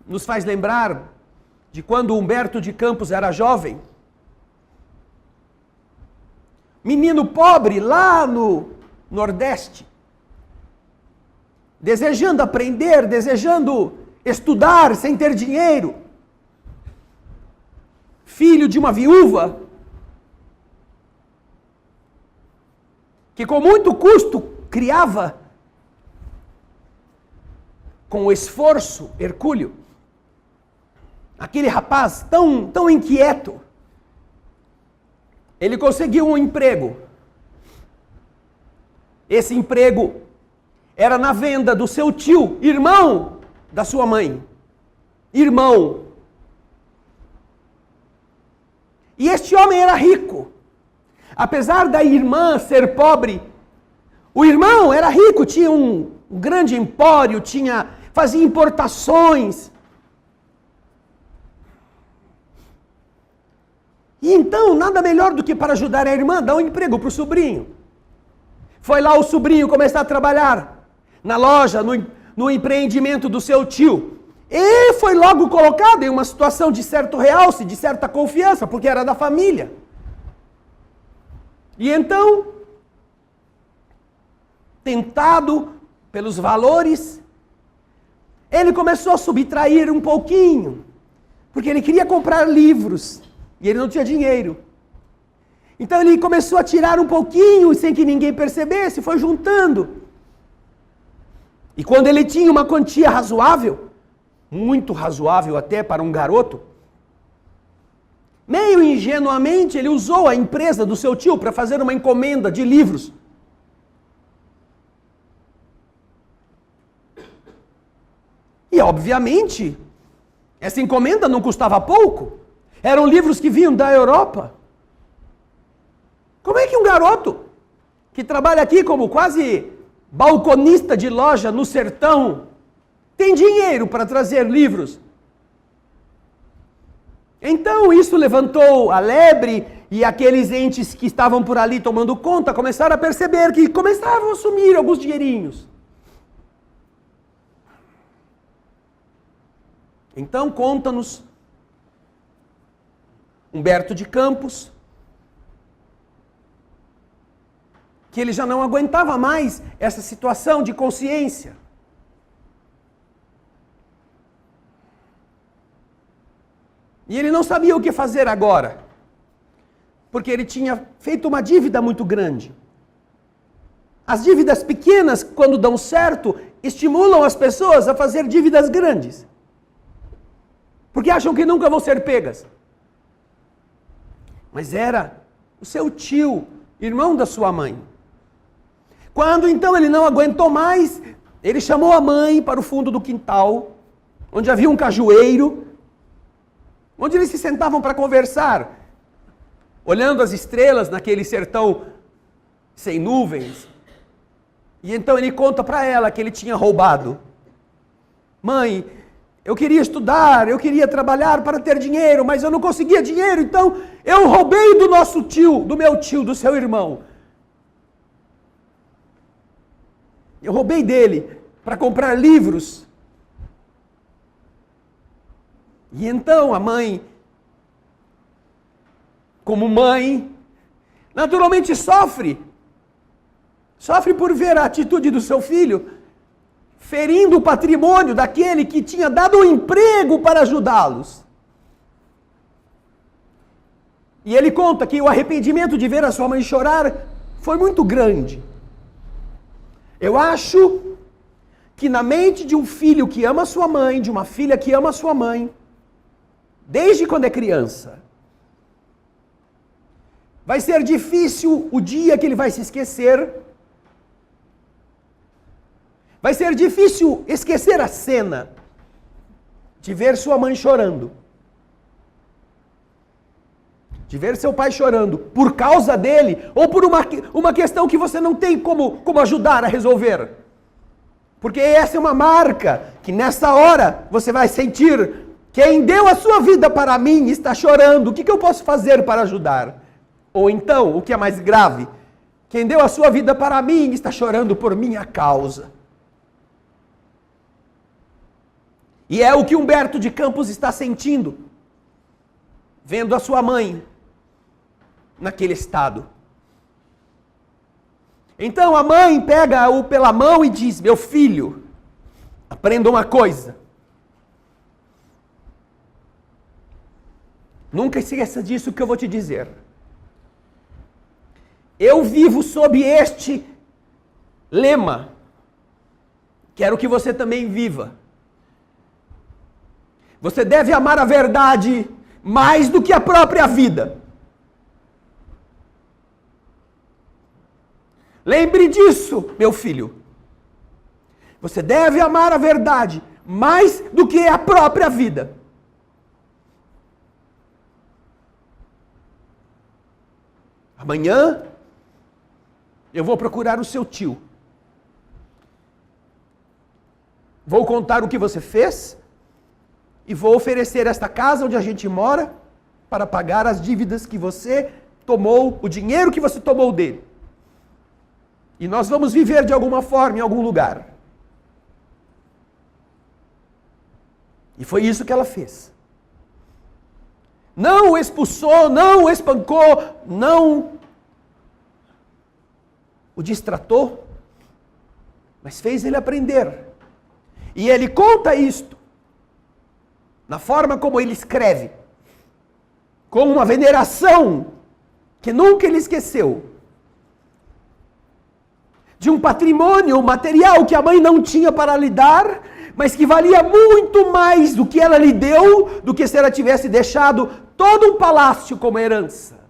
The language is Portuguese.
nos faz lembrar de quando Humberto de Campos era jovem. Menino pobre lá no Nordeste, desejando aprender, desejando estudar sem ter dinheiro. Filho de uma viúva, que com muito custo criava, com o esforço hercúleo, aquele rapaz tão inquieto. Ele conseguiu um emprego. Esse emprego era na venda do seu tio, irmão da sua mãe. Irmão. E este homem era rico. Apesar da irmã ser pobre, o irmão era rico, tinha um grande empório, fazia importações. E então, nada melhor do que para ajudar a irmã, dar um emprego para o sobrinho. Foi lá o sobrinho começar a trabalhar na loja, no empreendimento do seu tio. E foi logo colocado em uma situação de certo realce, de certa confiança, porque era da família. E então, tentado pelos valores, ele começou a subtrair um pouquinho, porque ele queria comprar livros. E ele não tinha dinheiro. Então ele começou a tirar um pouquinho, sem que ninguém percebesse, foi juntando. E quando ele tinha uma quantia razoável, muito razoável até para um garoto, meio ingenuamente ele usou a empresa do seu tio para fazer uma encomenda de livros. E obviamente, essa encomenda não custava pouco. Eram livros que vinham da Europa. Como é que um garoto que trabalha aqui como quase balconista de loja no sertão tem dinheiro para trazer livros? Então isso levantou a lebre e aqueles entes que estavam por ali tomando conta começaram a perceber que começavam a sumir alguns dinheirinhos. Então conta-nos Humberto de Campos, que ele já não aguentava mais essa situação de consciência. E ele não sabia o que fazer agora, porque ele tinha feito uma dívida muito grande. As dívidas pequenas, quando dão certo, estimulam as pessoas a fazer dívidas grandes, porque acham que nunca vão ser pegas. Mas era o seu tio, irmão da sua mãe. Quando então ele não aguentou mais, ele chamou a mãe para o fundo do quintal, onde havia um cajueiro, onde eles se sentavam para conversar, olhando as estrelas naquele sertão sem nuvens. E então ele conta para ela que ele tinha roubado. Mãe, eu queria estudar, eu queria trabalhar para ter dinheiro, mas eu não conseguia dinheiro, então eu roubei do nosso tio, do meu tio, do seu irmão. Eu roubei dele para comprar livros. E então a mãe, como mãe, naturalmente sofre por ver a atitude do seu filho, ferindo o patrimônio daquele que tinha dado um emprego para ajudá-los. E ele conta que o arrependimento de ver a sua mãe chorar foi muito grande. Eu acho que na mente de um filho que ama sua mãe, de uma filha que ama sua mãe, desde quando é criança, vai ser difícil o dia que ele vai se esquecer. Vai ser difícil esquecer a cena de ver sua mãe chorando. De ver seu pai chorando por causa dele ou por uma questão que você não tem como ajudar a resolver. Porque essa é uma marca que nessa hora você vai sentir: quem deu a sua vida para mim está chorando, o que eu posso fazer para ajudar? Ou então, o que é mais grave, quem deu a sua vida para mim está chorando por minha causa. E é o que Humberto de Campos está sentindo, vendo a sua mãe naquele estado. Então a mãe pega-o pela mão e diz: meu filho, aprenda uma coisa. Nunca esqueça disso que eu vou te dizer. Eu vivo sob este lema. Quero que você também viva. Você deve amar a verdade mais do que a própria vida. Lembre disso, meu filho. Você deve amar a verdade mais do que a própria vida. Amanhã eu vou procurar o seu tio. Vou contar o que você fez e vou oferecer esta casa onde a gente mora para pagar as dívidas que você tomou, o dinheiro que você tomou dele. E nós vamos viver de alguma forma em algum lugar. E foi isso que ela fez. Não o expulsou, não o espancou, não o distratou, mas fez ele aprender. E ele conta isto na forma como ele escreve, com uma veneração que nunca ele esqueceu, de um patrimônio material que a mãe não tinha para lhe dar, mas que valia muito mais do que ela lhe deu, do que se ela tivesse deixado todo um palácio como herança.